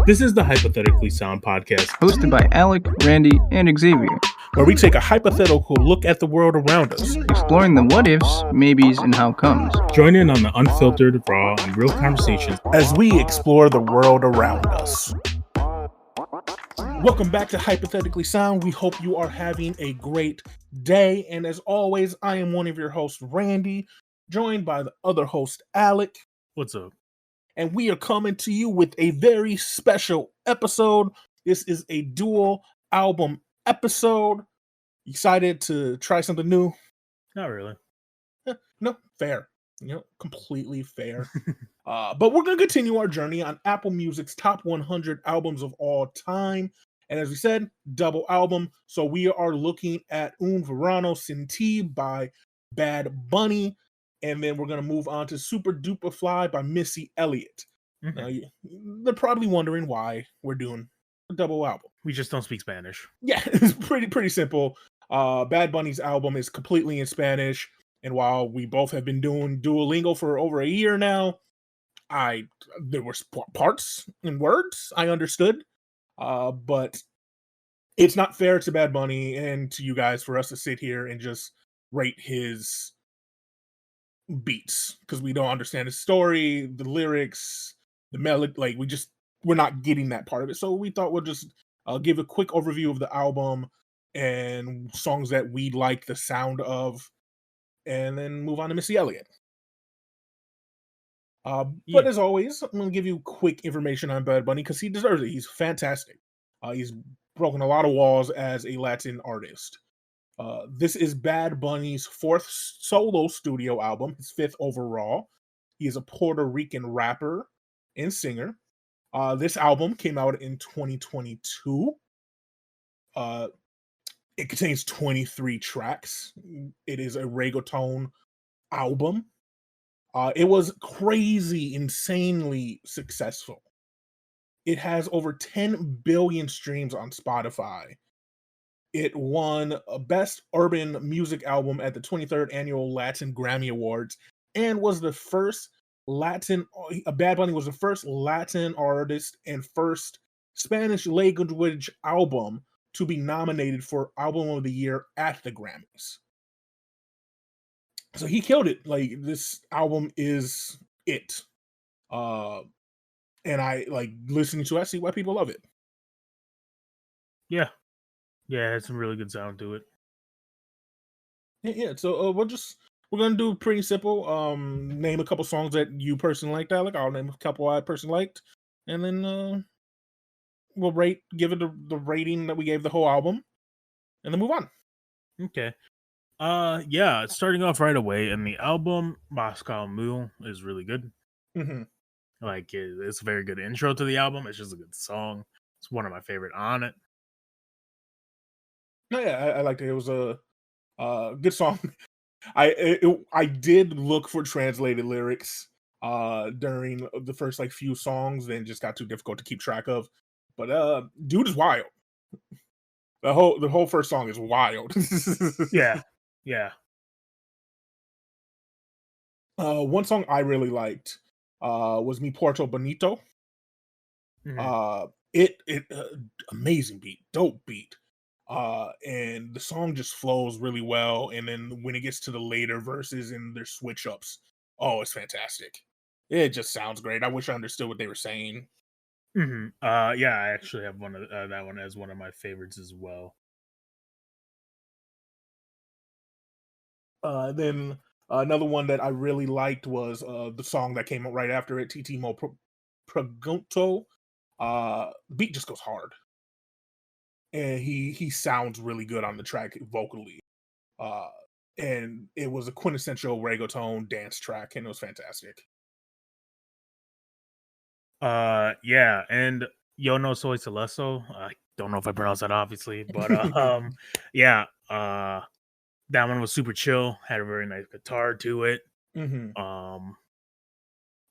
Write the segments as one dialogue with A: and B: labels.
A: This is the Hypothetically Sound podcast,
B: hosted by Alec, Randy, and Xavier,
A: where we take a hypothetical look at the world around us,
B: exploring the what ifs, maybes, and how comes.
A: Join in on the unfiltered, raw, and real conversations
C: as we explore the world around us.
A: Welcome back to Hypothetically Sound. We hope you are having a great day. And as always, I am one of your hosts, Randy, joined by the other host, Alec.
D: What's up?
A: And we are coming to you with a very special episode. This is a dual album episode. Excited to try something new?
D: Not really.
A: No, fair. Completely fair. But we're going to continue our journey on Apple Music's top 100 albums of all time. And as we said, double album. So we are looking at Un Verano Sin Ti by Bad Bunny. And then we're going to move on to Supa Dupa Fly by Missy Elliott.
D: Mm-hmm.
A: Now, they're probably wondering why we're doing a double album.
D: We just don't speak Spanish.
A: Yeah, it's pretty simple. Bad Bunny's album is completely in Spanish. And while we both have been doing Duolingo for over a year now, there were parts and words I understood. But it's not fair to Bad Bunny and to you guys for us to sit here and just rate his beats because we don't understand his story, the lyrics, the melody. Like we're not getting that part of it. So we thought we'll just give a quick overview of the album and songs that we like the sound of, and then move on to Missy Elliott. But as always, I'm going to give you quick information on Bad Bunny because he deserves it. He's fantastic. He's broken a lot of walls as a Latin artist. This is Bad Bunny's fourth solo studio album, his fifth overall. He is a Puerto Rican rapper and singer. This album came out in 2022. It contains 23 tracks. It is a reggaeton album. It was crazy, insanely successful. It has over 10 billion streams on Spotify. It won a Best Urban Music Album at the 23rd Annual Latin Grammy Awards and was the first Bad Bunny was the first Latin artist and first Spanish language album to be nominated for Album of the Year at the Grammys. So he killed it. Like, this album is it. And I like listening to it. I see why people love it.
D: Yeah, it has some really good sound to it.
A: Yeah. So we're gonna do pretty simple. Name a couple songs that you personally liked, Alec. I'll name a couple I personally liked, and then we'll give it the rating that we gave the whole album, and then move on.
D: Okay. Yeah, starting off right away, and the album Moscow Mule is really good.
A: Mm-hmm.
D: Like it's a very good intro to the album. It's just a good song. It's one of my favorite on it.
A: No, yeah, I liked it. It was a good song. I did look for translated lyrics during the first few songs, then just got too difficult to keep track of. But dude is wild. The whole first song is wild.
D: Yeah.
A: One song I really liked was Mi Puerto Bonito.
D: Mm-hmm.
A: It amazing beat, dope beat. And the song just flows really well. And then when it gets to the later verses and their switch ups, it's fantastic. It just sounds great. I wish I understood what they were saying.
D: Mm-hmm. Yeah, I actually have one of that one as one of my favorites as well.
A: Then another one that I really liked was the song that came out right after it, Titi Me Preguntó. Beat just goes hard. And he sounds really good on the track vocally. And it was a quintessential reggaeton dance track, and it was fantastic.
D: Yeah, and Yo No Soy Celoso. I don't know if I pronounced that obviously, but yeah, that one was super chill. Had a very nice guitar to it.
A: Mm-hmm.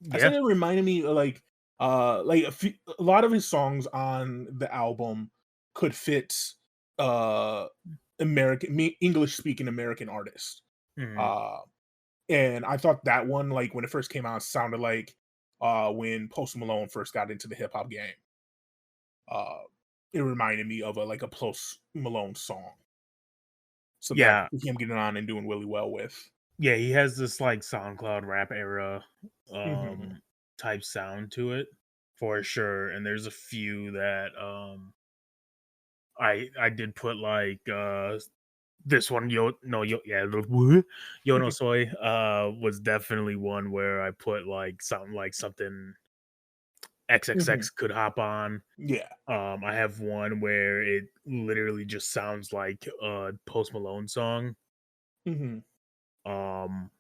D: Yeah.
A: I said it reminded me of a lot of his songs on the album could fit English speaking American artists.
D: Mm-hmm.
A: And I thought that one, when it first came out, sounded like when Post Malone first got into the hip hop game. uh, it reminded me of a Post Malone song. So that
D: Yeah,
A: him getting on and doing really well with.
D: yeah, he has this like SoundCloud rap era
A: Mhm,
D: type sound to it for sure. And there's a few that I did put like this one yo no yo yeah yo no soy was definitely one where I put like something
A: mhm.
D: XXX could hop on.
A: Yeah.
D: I have one where it literally just sounds like a Post Malone song.
A: Mhm.
D: Um,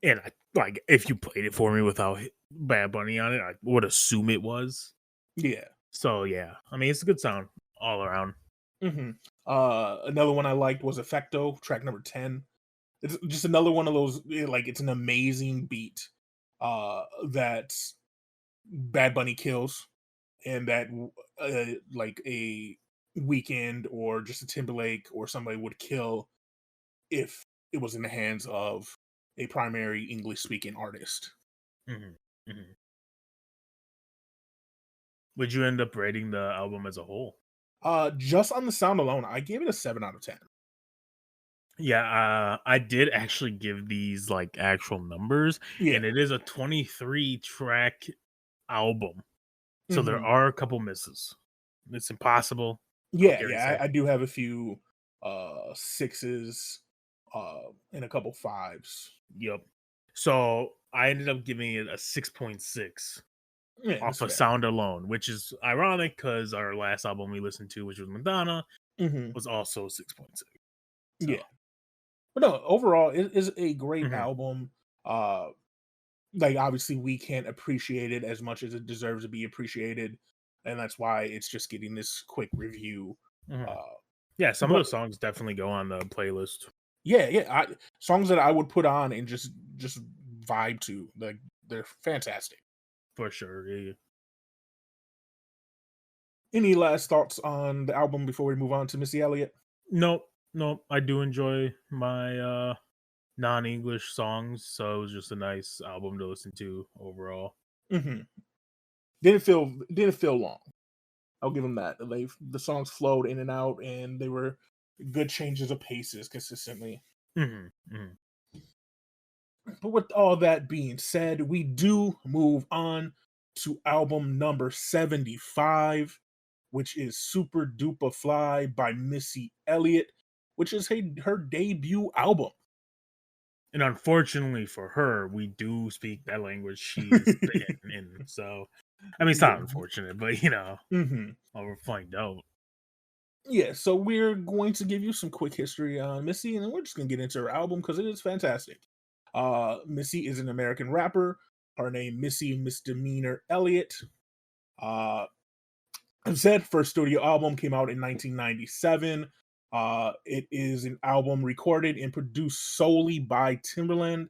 D: and I like if you played it for me without Bad Bunny on it, I would assume it was.
A: Yeah.
D: So yeah, I mean it's a good sound all around
A: Mhm. Another one I liked was Effecto, track number 10. It's just another one of those, like, it's an amazing beat, that Bad Bunny kills, and that like a Weekend or just a Timberlake or somebody would kill if it was in the hands of a primary English speaking artist.
D: hmm hmm Would you end up rating the album as a whole?
A: Just on the sound alone, I gave it a 7 out of 10.
D: Yeah, I did actually give these like actual numbers,
A: Yeah.
D: and it is a 23 track album. So there
A: Mhm.
D: are a couple misses. It's impossible. I'll
A: Yeah,
D: guarantee
A: yeah,
D: say.
A: I do have a few sixes, and a couple fives.
D: Yep. So I ended up giving it a 6.6
A: Yeah,
D: off
A: that's
D: of
A: fair.
D: sound alone, which is ironic because our last album we listened to, which was Madonna,
A: Hmm.
D: was also 6.6. So
A: Yeah, but no, overall, it is a great
D: mhm,
A: album. Uh, like obviously, we can't appreciate it as much as it deserves to be appreciated, and that's why it's just getting this quick review.
D: mhm.
A: Uh,
D: Yeah, some of
A: but
D: the songs definitely go on the playlist
A: yeah, yeah, songs that I would put on and just vibe to. Like they're fantastic.
D: for sure. Yeah.
A: Any last thoughts on the album before we move on to Missy Elliott?
D: Nope, nope. I do enjoy my non-English songs, so it was just a nice album to listen to overall.
A: Hmm. Didn't feel long. I'll give them that. The songs flowed in and out, and they were good changes of paces consistently.
D: Hmm hmm
A: But with all that being said, we do move on to album number 75, which is Super Dupa Fly by Missy Elliott, which is her debut album.
D: And unfortunately for her, we do speak that language she's in. So, I mean, it's
A: Yeah.
D: not unfortunate, but
A: Hmm.
D: I'll find out
A: Yeah, so we're going to give you some quick history on Missy, and then we're just gonna get into her album because it is fantastic. Missy is an American rapper. Her name Missy Misdemeanor Elliott. Uh, as said, first studio album came out in 1997. It is an album recorded and produced solely by Timbaland.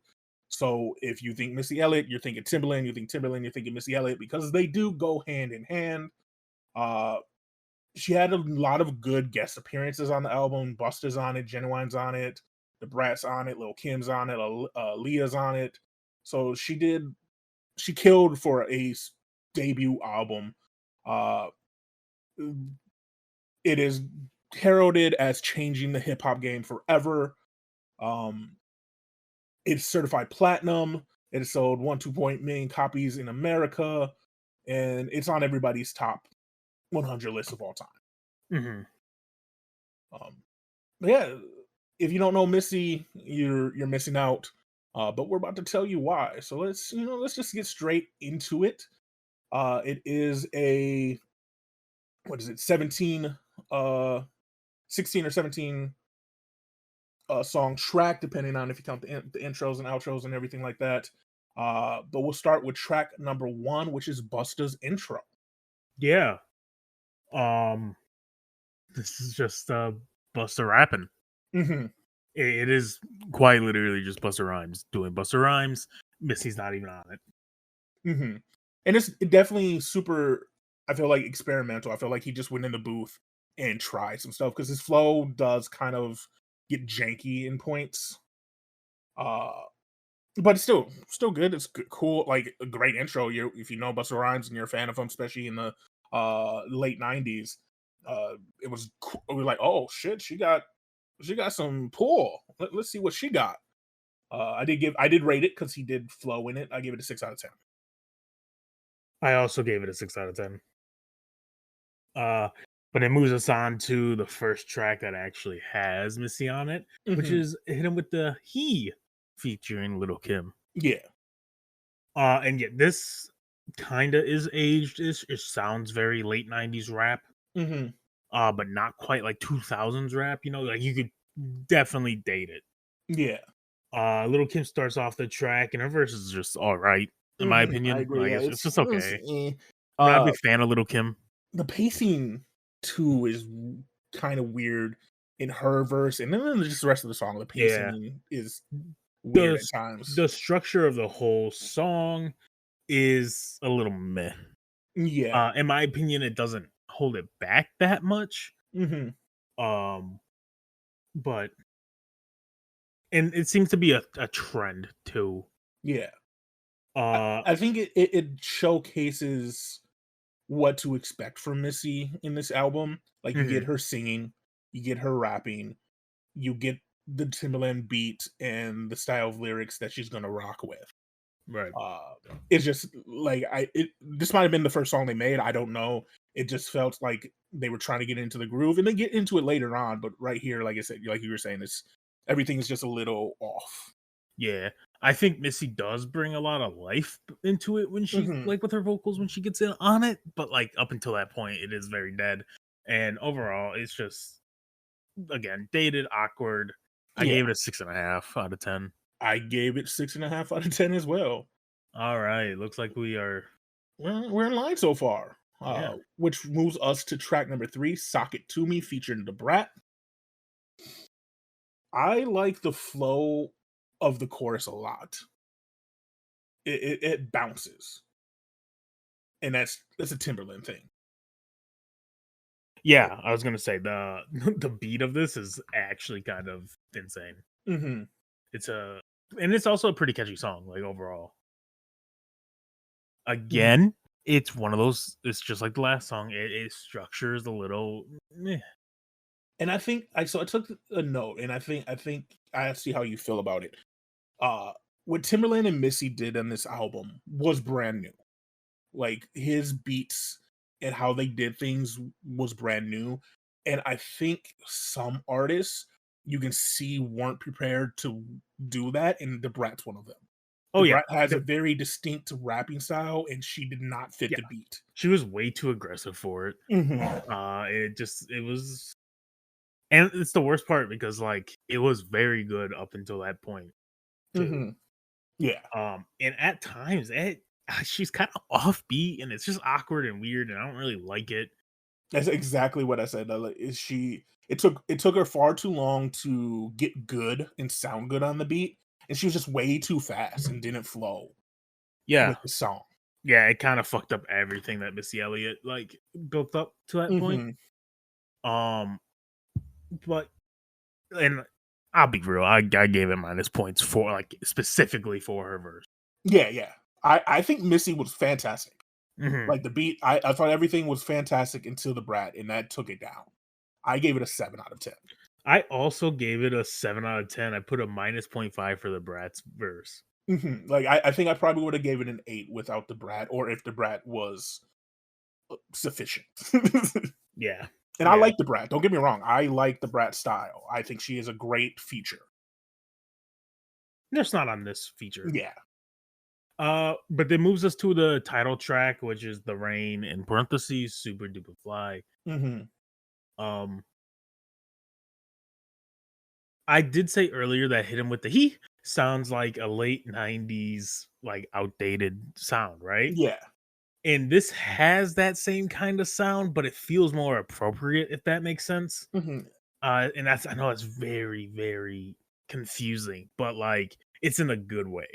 A: So if you think Missy Elliott, you're thinking Timbaland. You think Timbaland, you're thinking Missy Elliott because they do go hand in hand. Uh, she had a lot of good guest appearances on the album. Busta's on it, Genuine's on it, The Brat's on it, Lil Kim's on it, Leah's on it. So she killed for a debut album. Uh, it is heralded as changing the hip hop game forever. Um, it's certified platinum. It has sold 1.2 million copies in America, and it's on everybody's top 100 list of all time.
D: hmm
A: Um, but yeah, if you don't know Missy, you're missing out. But we're about to tell you why. So let's just get straight into it. It is a what is it 17 uh 16 or 17 song track, depending on if you count the intros and outros and everything like that. But we'll start with track number 1, which is Busta's intro.
D: Yeah. Um, this is just Busta rapping.
A: Hmm.
D: It is quite literally just Busta Rhymes doing Busta Rhymes. Missy's not even on it.
A: Hmm. And it's definitely super, I feel like, experimental. I feel like he just went in the booth and tried some stuff because his flow does kind of get janky in points. Uh, but it's still good. It's cool, like a great intro. You if you know Busta Rhymes and you're a fan of him, especially in the late 90s. It was we were like, oh shit, she got some pull. Let's see what she got. I did rate it because he did flow in it. I gave it a 6 out of 10.
D: I also gave it a 6 out of 10. But it moves us on to the first track that actually has Missy on it, which is Hit Him With the He featuring Little Kim.
A: Yeah.
D: And yet this kind of is aged. It sounds very late 90s rap. But not quite like 2000s rap, like you could definitely date it.
A: Yeah.
D: Little Kim starts off the track and her verse is just all right, in my opinion.
A: I agree.
D: Like
A: Yeah,
D: it's just okay.
A: eh.
D: I'm not a big fan of Little Kim.
A: The pacing too is kind of weird in her verse, and then just the rest of the song. The pacing is weird at times.
D: The structure of the whole song is a little meh.
A: Yeah.
D: In my opinion, it doesn't hold it back that much. But and it seems to be a trend too.
A: Yeah. I think it showcases what to expect from Missy in this album. Like you get her singing, you get her rapping, you get the Timbaland beat and the style of lyrics that she's gonna rock with.
D: Right.
A: It's just like this might have been the first song they made. I don't know. It just felt like they were trying to get into the groove, and they get into it later on. But right here, like I said, like you were saying, everything is just a little off.
D: Yeah, I think Missy does bring a lot of life into it when she like with her vocals when she gets in on it, but like up until that point, it is very dead. And overall, it's just again dated, awkward. I gave it a 6.5 out of 10.
A: I gave it 6.5 out of 10 as well.
D: All right, looks like we're
A: in line so far.
D: Yeah.
A: Which moves us to track number 3, "Sock It To Me" featuring Da Brat. I like the flow of the chorus a lot. It bounces, and that's a Timbaland thing.
D: Yeah, I was gonna say the the beat of this is actually kind of insane. It's also a pretty catchy song, like overall. Again, it's one of those. It's just like the last song. It structures a little. Meh.
A: And I think I took a note, and I think I see how you feel about it. What Timbaland and Missy did on this album was brand new. Like his beats and how they did things was brand new. And I think some artists you can see weren't prepared to do that, and Da Brat's one of them.
D: Oh yeah,
A: Brat has a very distinct rapping style, and she did not fit the beat.
D: She was way too aggressive for it. It was, and it's the worst part because like it was very good up until that point.
A: Yeah.
D: And at times she's kind of offbeat, and it's just awkward and weird, and I don't really like it.
A: That's exactly what I said. It took her far too long to get good and sound good on the beat, and she was just way too fast and didn't flow.
D: Yeah,
A: with the song.
D: Yeah, it kind of fucked up everything that Missy Elliott like built up to that point. But and I'll be real, I gave it minus points for like specifically for her verse.
A: Yeah. I think Missy was fantastic. Like the beat, I thought everything was fantastic until the Brat, and that took it down. I gave it a 7 out of 10.
D: I also gave it a 7 out of 10. I put a minus 0.5 for the Brat's verse.
A: Like I think I probably would have gave it an 8 without the Brat, or if the Brat was sufficient.
D: Yeah.
A: And I like the Brat. Don't get me wrong. I like the Brat style. I think she is a great feature.
D: Just not on this feature.
A: Yeah.
D: But it moves us to the title track, which is The Rain in parentheses, Supa Dupa Fly. I did say earlier that Hit Him With the He sounds like a late 90s, like outdated sound, right?
A: Yeah.
D: And this has that same kind of sound, but it feels more appropriate, if that makes sense. And I know it's very, very confusing, but like it's in a good way.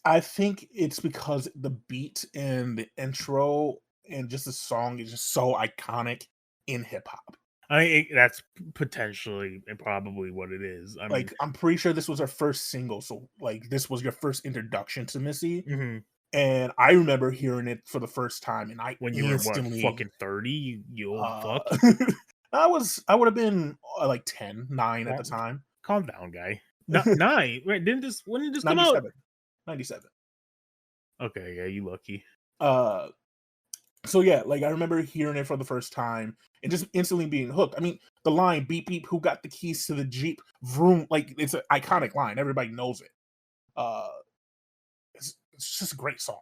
A: I think it's because the beat and the intro and just the song is just so iconic in hip hop.
D: I mean, that's potentially and probably what it is.
A: I'm pretty sure this was her first single, so like this was your first introduction to Missy. And I remember hearing it for the first time, and I
D: When you were what,
A: instantly
D: fucking 30, you old
A: uh
D: fuck?
A: I would have been like 9 at the
D: Calm,
A: time.
D: calm down, guy. Not 9. Wait, when did this come out?
A: 97. 97.
D: Okay, yeah, you lucky.
A: Uh so yeah, like I remember hearing it for the first time and just instantly being hooked. I mean, the line beep beep, who got the keys to the Jeep? Vroom, like it's an iconic line. Everybody knows it. Uh it's just a great song.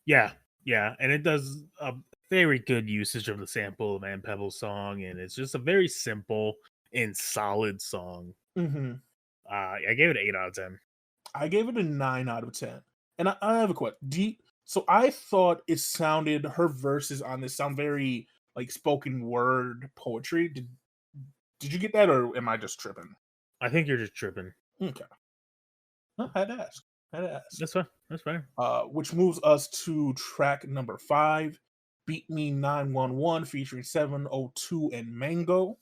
D: Yeah, yeah, and it does a very good usage of the sample of Man Pebble's song, and it's just a very simple and solid song.
A: Hmm.
D: I gave it an 8 out of 10.
A: I gave it a 9 out of 10. And I have a question. So I thought it sounded, her verses on this sound very like spoken word poetry. Did you get that, or am I just tripping?
D: I think you're just tripping.
A: Okay. I had to ask. I had to ask.
D: That's fine. That's fine.
A: Which moves us to track number 5, Beat Me 911 featuring 702 and Mango.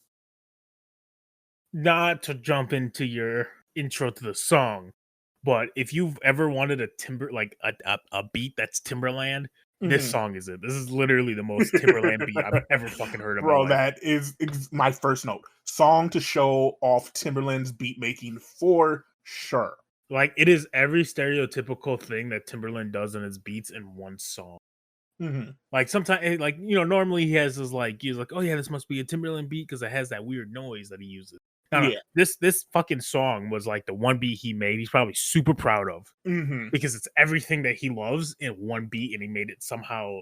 D: Not to jump into your intro to the song, but if you've ever wanted a a beat that's Timberland, this
A: Mhm.
D: song is it. This is literally the most Timberland beat I've ever fucking heard in my
A: Bro,
D: life.
A: that is my first note. Song to show off Timberland's beat making for sure.
D: Like, it is every stereotypical thing that Timberland does in his beats in one song.
A: Mhm.
D: Like, sometimes, like, normally he has this, like, he's like, oh yeah, this must be a Timberland beat because it has that weird noise that he uses. No,
A: Yeah.
D: this fucking song was like the one beat he made. He's probably super proud of
A: Mhm.
D: because it's everything that he loves in one beat, and he made it somehow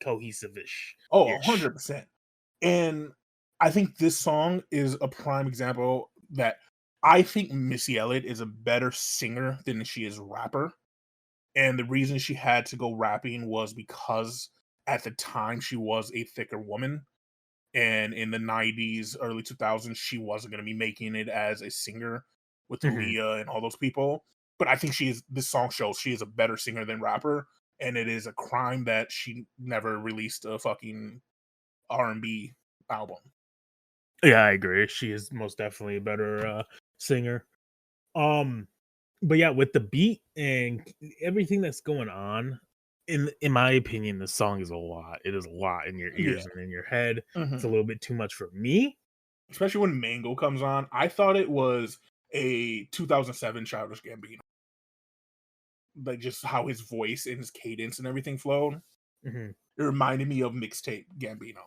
D: cohesive-ish.
A: Oh,
D: Ish.
A: 100%. And I think this song is a prime example that I think Missy Elliott is a better singer than she is rapper. And the reason she had to go rapping was because at the time she was a thicker woman. And in the 90s, early 2000s, she wasn't going to be making it as a singer with
D: Mhm.
A: Aaliyah and all those people. But I think this song shows she is a better singer than rapper. And it is a crime that she never released a fucking R&B album.
D: Yeah, I agree. She is most definitely a better singer. Um, but yeah, with the beat and everything that's going on, in my opinion, the song is a lot. It is a lot in your
A: Yeah.
D: ears and in your head. It's a
A: Mhm.
D: little bit too much for me.
A: Especially when Mango comes on. I thought it was a 2007 Childish Gambino. Like, just how his voice and his cadence and everything flowed.
D: Mhm.
A: It reminded me of mixtape Gambino.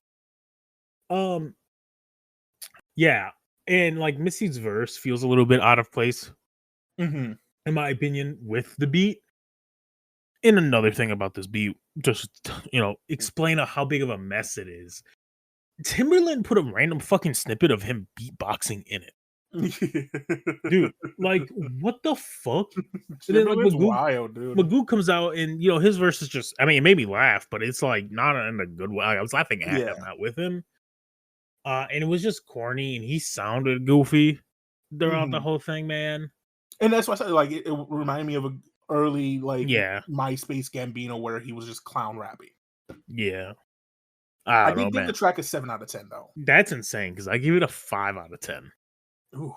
D: Um, yeah, and like Missy's verse feels a little bit out of place,
A: Mhm.
D: in my opinion, with the beat. And another thing about this beat, just explain how big of a mess it is. Timberland put a random fucking snippet of him beatboxing in it. Dude, like, what the fuck? And then, like,
A: Timberland's wild, dude.
D: Magoo comes out and, his verse is just, I mean, it made me laugh, but it's, like, not in a good way. I was laughing at him,
A: Yeah.
D: not with him. And it was just corny, and he sounded goofy throughout the
A: Mhm.
D: whole thing, man.
A: And that's why I said, like, it reminded me of a early, like,
D: Yeah,
A: MySpace Gambino where he was just clown rapping.
D: yeah. I
A: I
D: don't know,
A: did give the
D: man.
A: track a 7 out of 10, though.
D: That's insane, because I give it a 5 out of 10.
A: Ooh.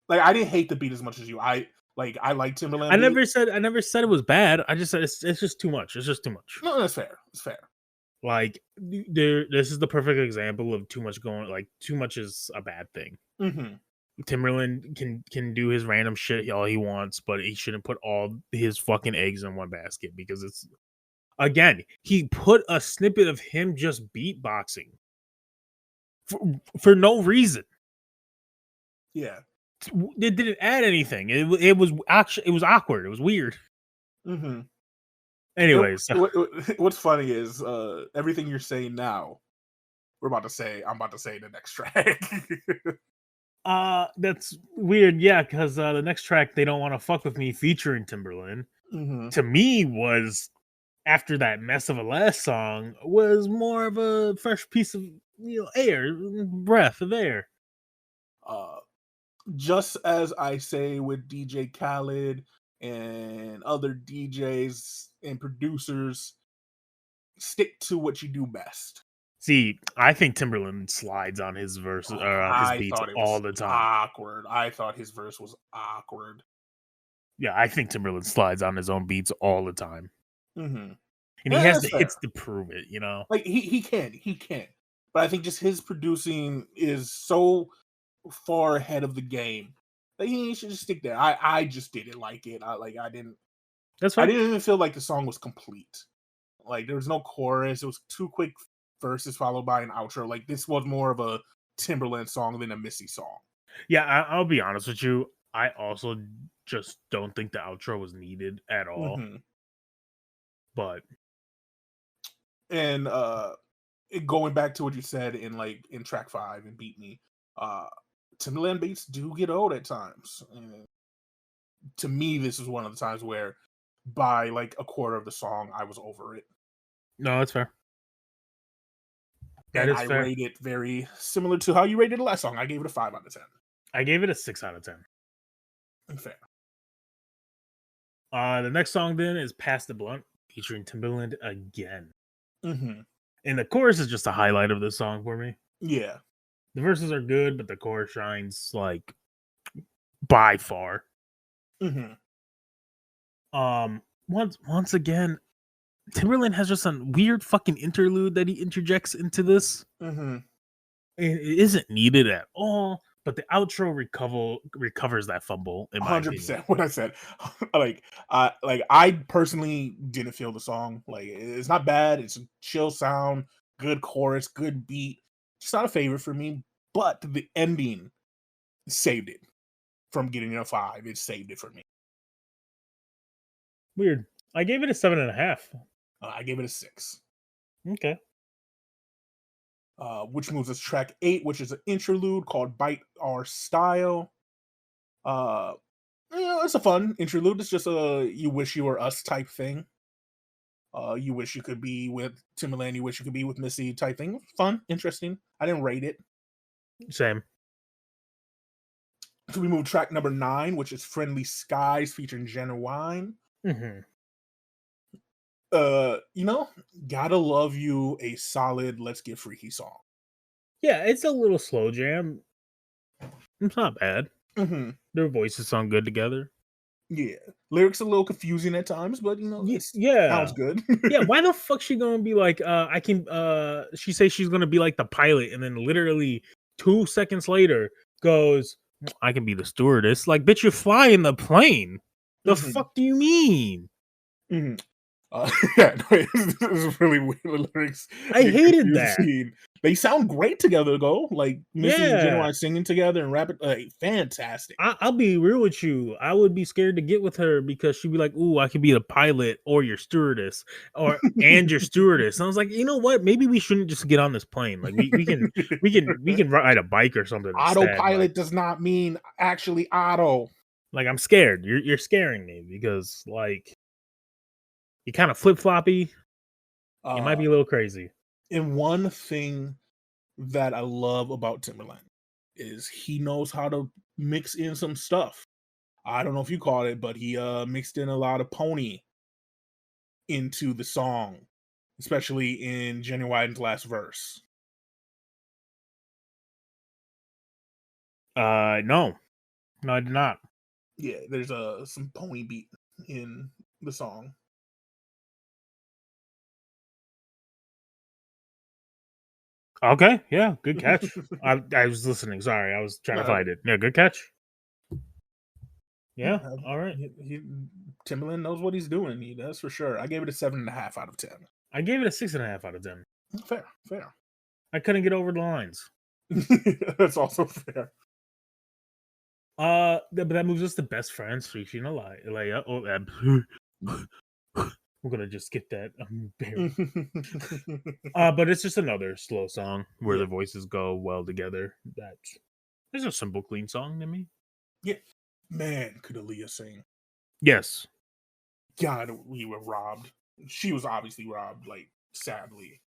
A: Like, I didn't hate the beat as much as you. I like Timberland beat.
D: I never said it was bad. I just said it's just too much. It's just too much.
A: No, that's fair. It's fair.
D: Like, this is the perfect example of too much going. Like, too much is a bad thing.
A: Mhm.
D: Timberland can do his random shit all he wants, but he shouldn't put all his fucking eggs in one basket because it's, again, he put a snippet of him just beatboxing for no reason.
A: Yeah.
D: It didn't add anything. It was actually, it was awkward. It was weird.
A: Mhm.
D: Anyways,
A: What's funny is everything you're saying now, I'm about to say in the next track.
D: that's weird. Yeah, because the next track, They Don't Want to Fuck With Me, featuring Timberland,
A: Mhm.
D: to me was, after that mess of a last song, was more of a fresh piece of air, breath of air.
A: Uh, just as I say with DJ Khaled and other DJs and producers, stick to what you do best.
D: See, I think Timberland slides on his verses
A: Oh,
D: or on his
A: I
D: beats
A: thought it
D: all
A: was
D: the time.
A: awkward. I thought his verse was awkward.
D: Yeah, I think Timberland slides on his own beats all the time,
A: Mm-hmm.
D: and he has
A: That's
D: the
A: fair.
D: hits to prove it.
A: Like he can. But I think just his producing is so far ahead of the game that he should just stick there. I just didn't like it. I didn't.
D: That's
A: I
D: fine.
A: didn't even feel like the song was complete. Like there was no chorus. It was 2 quick verses followed by an outro. Like this was more of a Timberland song than a Missy song.
D: Yeah, I'll be honest with you. I also just don't think the outro was needed at all.
A: Mm-hmm.
D: But
A: And going back to what you said in track 5 and Beat Me, Timberland beats do get old at times. And to me, this is one of the times where by like a quarter of the song, I was over it.
D: no, that's fair. That
A: And
D: is
A: I
D: fair.
A: rate it very similar to how you rated the last song. I gave it a 5 out of 10.
D: I gave it a 6 out of 10.
A: Fair.
D: The next song then is "Pass the Blunt" featuring Timbaland again,
A: Mm-hmm.
D: and the chorus is just a highlight of this song for me.
A: Yeah.
D: The verses are good, but the chorus shines like by far.
A: Mm-hmm.
D: Once again, Timberland has just a weird fucking interlude that he interjects into this.
A: Mm-hmm.
D: It isn't needed at all, but the outro recovers that fumble in my
A: 100%.
D: opinion.
A: What I said, I personally didn't feel the song. Like it's not bad. It's a chill sound, good chorus, good beat. It's not a favorite for me, but the ending saved it from getting a 5. It saved it for me.
D: Weird. I gave it a 7.5.
A: I gave it a 6.
D: Okay.
A: Which moves us to track 8, which is an interlude called "Bite Our Style." It's a fun interlude. It's just a "you wish you were us" type thing. You wish you could be with Timberland. You wish you could be with Missy type thing. Fun, interesting. I didn't rate it.
D: Same.
A: So we move to track number 9, which is "Friendly Skies" featuring Genuine.
D: Mm-hmm.
A: Gotta love you a solid "Let's Get Freaky" song.
D: Yeah, it's a little slow jam. It's not bad.
A: Mm-hmm.
D: Their voices sound good together.
A: Yeah, lyrics a little confusing at times, but it sounds good.
D: Yeah, why the fuck she gonna be like, she says she's gonna be like the pilot, and then literally 2 seconds later goes, I can be the stewardess. Like, bitch, you're flying the plane. The
A: Mhm.
D: fuck do you mean?
A: Mhm. Yeah, no, it's really weird. The lyrics.
D: I
A: get
D: hated that.
A: confusing. They sound great together though. Like Missy and
D: Yeah.
A: Genuine singing together and rapping, fantastic.
D: I'll be real with you. I would be scared to get with her because she'd be like, "Ooh, I could be the pilot or your stewardess, and your stewardess." And I was like, you know what? Maybe we shouldn't just get on this plane. Like we can ride a bike or something. Instead.
A: Autopilot does not mean actually auto.
D: Like I'm scared. You're scaring me because like you kind of flip floppy. You might be a little crazy.
A: And one thing that I love about Timberland is he knows how to mix in some stuff. I don't know if you caught it, but he mixed in a lot of pony into the song, especially in Genuine's last verse.
D: No, I did not.
A: Yeah, there's some pony beat in the song.
D: Okay, yeah, good catch. I was listening. Sorry, I was trying to find it. Yeah, good catch. Yeah, all right.
A: Timberland knows what he's doing. That's for sure. I gave it a 7.5 out of 10.
D: I gave it a 6.5 out of 10.
A: Fair.
D: I couldn't get over the lines.
A: That's also fair.
D: But that moves us to Best Friends featuring a lie. We're gonna just skip that. But it's just another slow song where the voices go well together. It's a simple, clean song to me.
A: Yeah, man, could Aaliyah sing?
D: Yes.
A: God, we were robbed. She was obviously robbed, like sadly,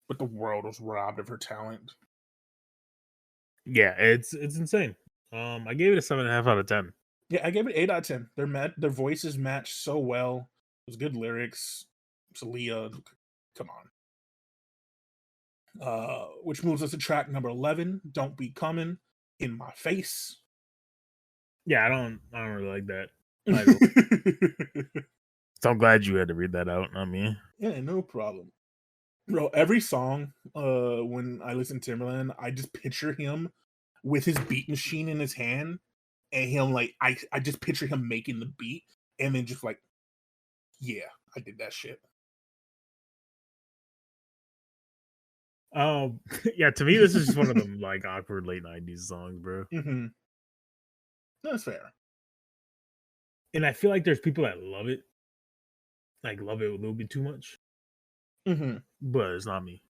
A: but the world was robbed of her talent.
D: Yeah, it's insane. I gave it a 7.5 out of 10.
A: Yeah, I gave it 8 out of 10. Their voices match so well. It was good lyrics. It's Aaliyah. Come on. Which moves us to track number 11. Don't Be Coming, In My Face.
D: Yeah, I don't really like that. title. So I'm glad you had to read that out, not me.
A: Yeah, no problem. Bro, every song, when I listen to Timbaland, I just picture him with his beat machine in his hand, and him like I just picture him making the beat, and then just like, yeah, I did that shit.
D: Yeah, to me, this is just one of them like awkward late 90s songs, bro.
A: Mm-hmm. That's fair.
D: And I feel like there's people that love it a little bit too much,
A: Mm-hmm.
D: but it's not me.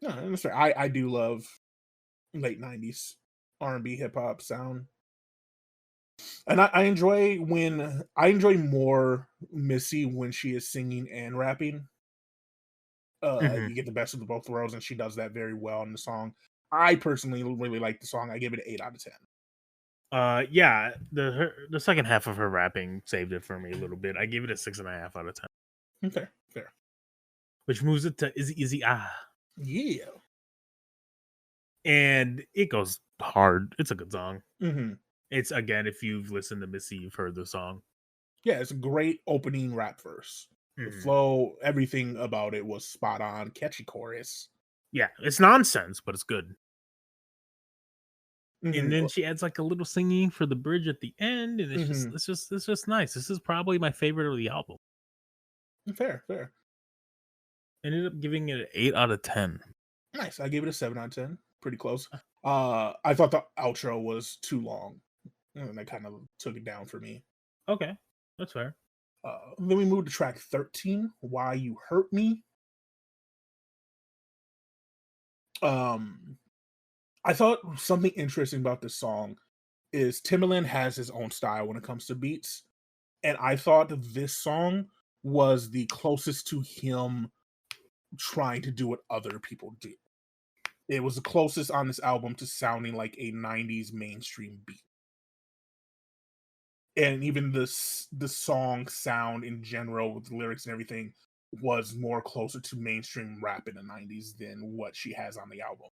A: No, that's fair. I do love late 90s R&B hip hop sound. And I enjoy more Missy when she is singing and rapping.
D: Mhm.
A: You get the best of both worlds, and she does that very well in the song. I personally really like the song. I give it an 8 out of 10.
D: Yeah, the second half of her rapping saved it for me a little bit. I gave it a 6.5 out of 10,
A: Okay, fair.
D: which moves it to Izzy
A: Yeah.
D: and it goes hard. It's a good song.
A: Mm-hmm.
D: It's again, if you've listened to Missy, you've heard the song.
A: Yeah, it's a great opening rap verse. The
D: Mhm.
A: flow, everything about it was spot on. Catchy chorus.
D: Yeah, it's nonsense, but it's good. And
A: Mm-hmm.
D: then she adds like a little singing for the bridge at the end, and
A: Mhm.
D: it's just nice. This is probably my favorite of the album.
A: Fair, fair.
D: Ended up giving it an 8 out of 10.
A: Nice. I gave it a 7 out of 10. Pretty close. I thought the outro was too long, and that kind of took it down for me.
D: Okay, that's fair.
A: Then we moved to track 13, Why You Hurt Me. I thought something interesting about this song is Timbaland has his own style when it comes to beats, and I thought this song was the closest to him trying to do what other people do. It was the closest on this album to sounding like a 90s mainstream beat. And even the song sound in general with the lyrics and everything was more closer to mainstream rap in the 90s than what she has on the album.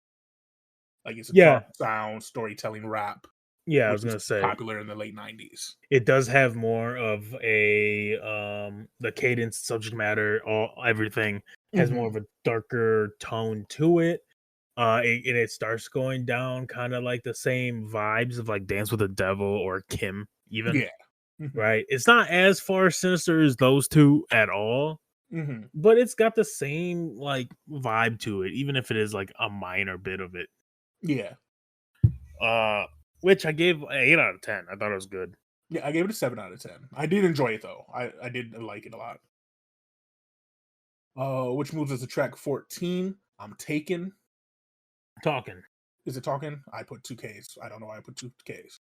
A: Like it's a dark sound, storytelling rap,
D: Yeah, I
A: which
D: was
A: was
D: gonna say
A: popular in the late 90s.
D: it does have more of a the cadence, subject matter, everything has more
A: Mhm.
D: of a darker tone to it. And it starts going down kind of like the same vibes of like Dance with the Devil or Kim, even,
A: Yeah. Mhm.
D: right? It's not as far sinister as those two at all,
A: Mhm.
D: but it's got the same like vibe to it, even if it is like a minor bit of it.
A: Yeah.
D: Uh, which I gave an 8 out of 10. I thought it was good.
A: Yeah, I gave it a 7 out of 10. I did enjoy it though. I did like it a lot. Which moves us to track 14. I'm Taken.
D: Talking.
A: Is it talking? I put 2Ks. I don't know why I put 2Ks.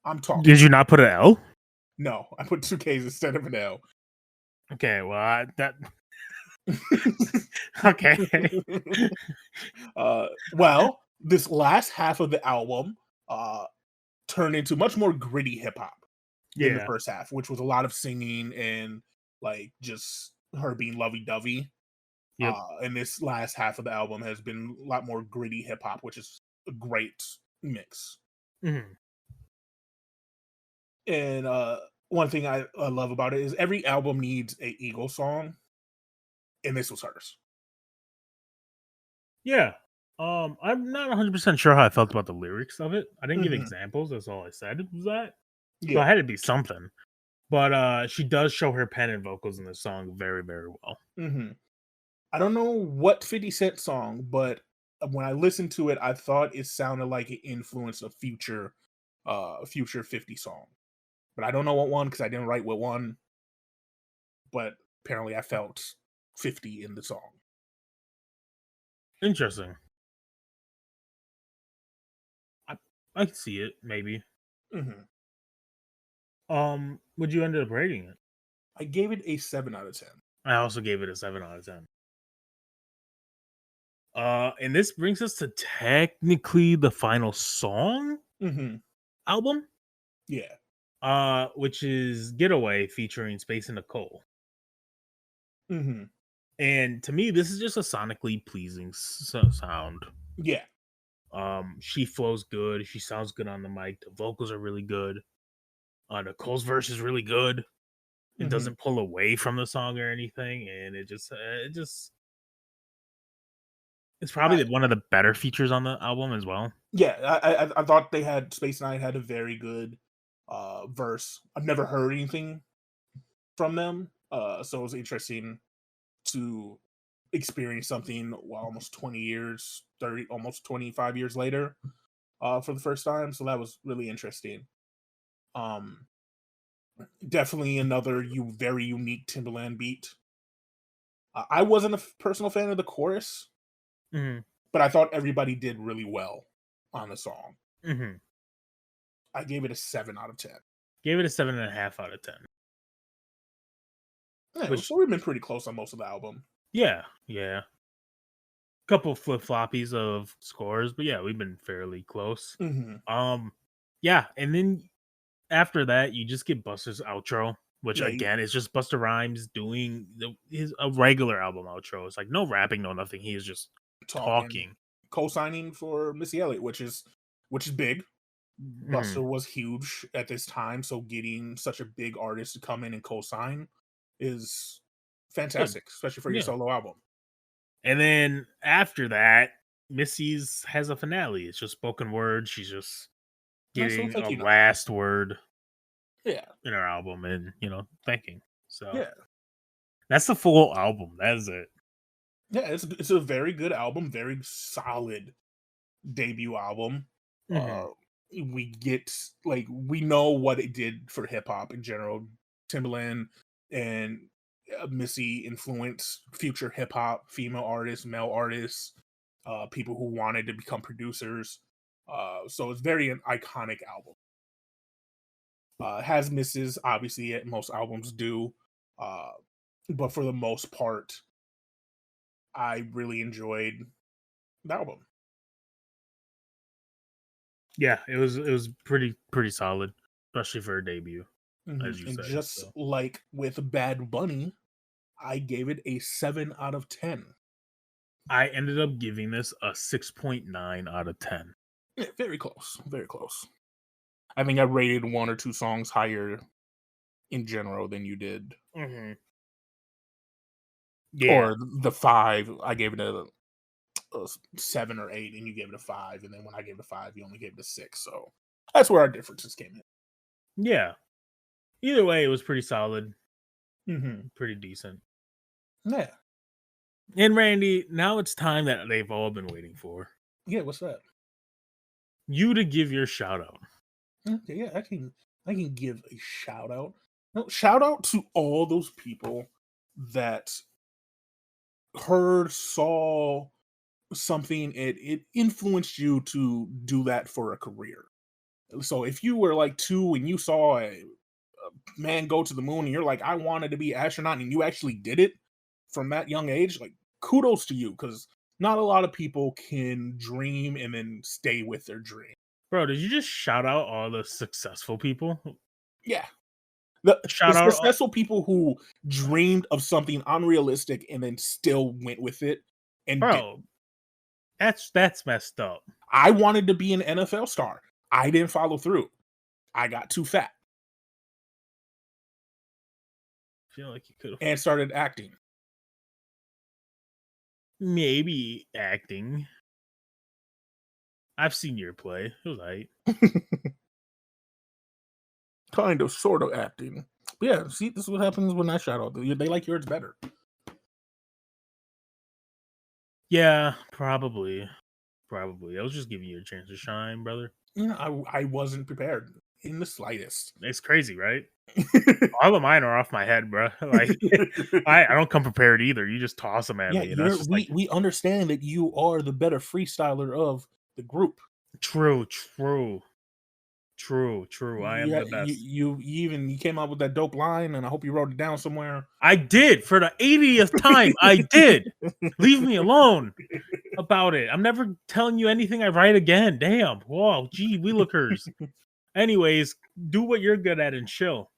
A: I'm talking.
D: Did you not put an L?
A: No, I put 2Ks instead of an L.
D: Okay, well, that okay.
A: Well, this last half of the album turned into much more gritty hip hop than the
D: Yeah.
A: first half, which was a lot of singing and like just her being lovey dovey.
D: Yep.
A: And this last half of the album has been a lot more gritty hip hop, which is a great mix.
D: Mhm.
A: And one thing I love about it is every album needs a Eagle song, and this was hers.
D: Yeah. I'm not 100% sure how I felt about the lyrics of it. I didn't give
A: Mhm.
D: examples. That's all I said was that. So
A: Yeah.
D: it had to be something. But she does show her pen and vocals in the song very, very well.
A: Hmm. I don't know what 50 Cent song, but when I listened to it, I thought it sounded like it influenced a future 50 song. But I don't know what one because I didn't write what one. But apparently I felt 50 in the song.
D: Interesting. I can see it, maybe.
A: Hmm.
D: Would you end up rating it?
A: I gave it a 7 out of 10.
D: I also gave it a 7 out of 10. And this brings us to technically the final song
A: Hmm.
D: album,
A: Yeah.
D: which is Getaway featuring Space and Nicole.
A: Hmm.
D: And to me, this is just a sonically pleasing sound.
A: Yeah.
D: She flows good. She sounds good on the mic. The vocals are really good. The Cole's verse is really good. It
A: Mhm.
D: doesn't pull away from the song or anything, and it's probably one of the better features on the album as well.
A: Yeah, I thought they had Space Knight had a very good verse. I've never heard anything from them, so it was interesting to experience something almost 20 years, 30, almost 25 years later, for the first time. So that was really interesting. Um, Definitely another very unique Timbaland beat. I wasn't a personal fan of the chorus,
D: Hmm.
A: but I thought everybody did really well on the song.
D: Hmm.
A: I gave it a 7 out of 10.
D: Gave it a 7.5 out of 10.
A: Yeah,
D: Which,
A: so we've been pretty close on most of the album.
D: yeah. Couple flip floppies of scores, but yeah, we've been fairly close.
A: Mm-hmm.
D: Yeah, and then after that, you just get Busta's outro, which
A: Yeah,
D: again is just Busta Rhymes doing a regular album outro. It's like no rapping, no nothing. He is just talking.
A: co-signing for Missy Elliott, which is big.
D: Mhm.
A: Buster was huge at this time, so getting such a big artist to come in and co-sign is
D: Good.
A: fantastic, especially for your
D: Yeah.
A: solo album.
D: And then after that, Missy's has a finale. It's just spoken word. She's just
A: Nice little
D: getting
A: thank
D: a
A: you note.
D: last word
A: Yeah,
D: in her album and, thanking. So
A: yeah,
D: that's the full album. That is it.
A: yeah. It's a very good album, very solid debut album.
D: Hmm.
A: We get we know what it did for hip hop in general. Timbaland and Missy influenced future hip hop, female artists, male artists, people who wanted to become producers. So it's very an iconic album. Has misses, obviously, most albums do, uh, but for the most part, I really enjoyed the album.
D: Yeah, it was pretty solid, especially for a debut, as you
A: And
D: said.
A: just
D: So
A: like with Bad Bunny, I gave it a 7 out of 10.
D: I ended up giving this a 6.9 out of 10.
A: Yeah, very close, very close. I think I rated one or two songs higher in general than you did,
D: Mm-hmm. Yeah,
A: or the five. I gave it a 7 or 8, and you gave it a 5. And then when I gave it a 5, you only gave it a 6. So that's where our differences came
D: yeah. Either way, it was pretty solid,
A: in.
D: pretty decent.
A: Yeah,
D: And Randy, now it's time that they've all been waiting for.
A: yeah. What's that?
D: You to give your shout out.
A: Okay, yeah, I can give a shout out. No, shout out to all those people that saw something, it influenced you to do that for a career. So if you were like 2 and you saw a man go to the moon and you're like, I wanted to be an astronaut, and you actually did it from that young age, like kudos to you, because not a lot of people can dream and then stay with their dream.
D: Bro, did you just shout out all the successful people?
A: Yeah. The
D: Shout out all,
A: successful people who dreamed of something unrealistic and then still went with it and did.
D: bro, that's messed up.
A: I wanted to be an NFL star. I didn't follow through. I got too fat
D: I feel like you could have
A: and started acting.
D: maybe acting. I've seen your play. It was right.
A: Kind of, sort of acting. But yeah, see, this is what happens when I shout out. They like yours better.
D: Yeah, probably. Probably. I was just giving you a chance to shine, brother.
A: I wasn't prepared in the slightest.
D: It's crazy, right? All of mine are off my head, bro. Like I don't come prepared either. You just toss them at
A: Yeah,
D: me, and that's just like
A: we understand that you are the better freestyler of the group.
D: true. I am
A: Yeah,
D: the best.
A: you came up with that dope line, and I hope you wrote it down somewhere.
D: I did for the 80th time. I did. Leave me alone about it. I'm never telling you anything I write again. Damn. Whoa, gee, we lookers. Anyways, do what you're good at and chill.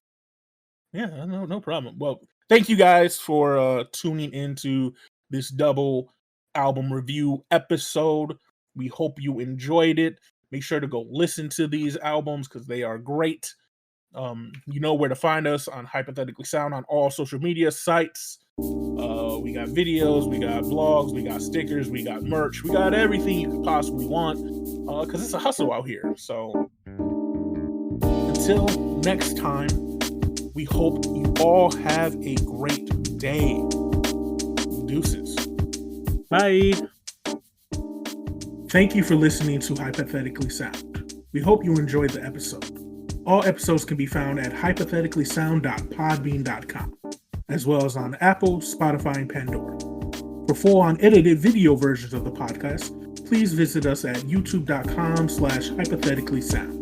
A: Yeah, no problem. Well, thank you guys for tuning into this double album review episode. We hope you enjoyed it. Make sure to go listen to these albums because they are great. You know where to find us on Hypothetically Sound on all social media sites. We got videos, we got blogs, we got stickers, we got merch, we got everything you could possibly want, because it's a hustle out here. So until next time, we hope you all have a great day. Deuces.
D: Bye.
A: Thank you for listening to Hypothetically Sound. We hope you enjoyed the episode. All episodes can be found at hypotheticallysound.podbean.com, as well as on Apple, Spotify, and Pandora. For full unedited video versions of the podcast, please visit us at youtube.com/hypotheticallysound.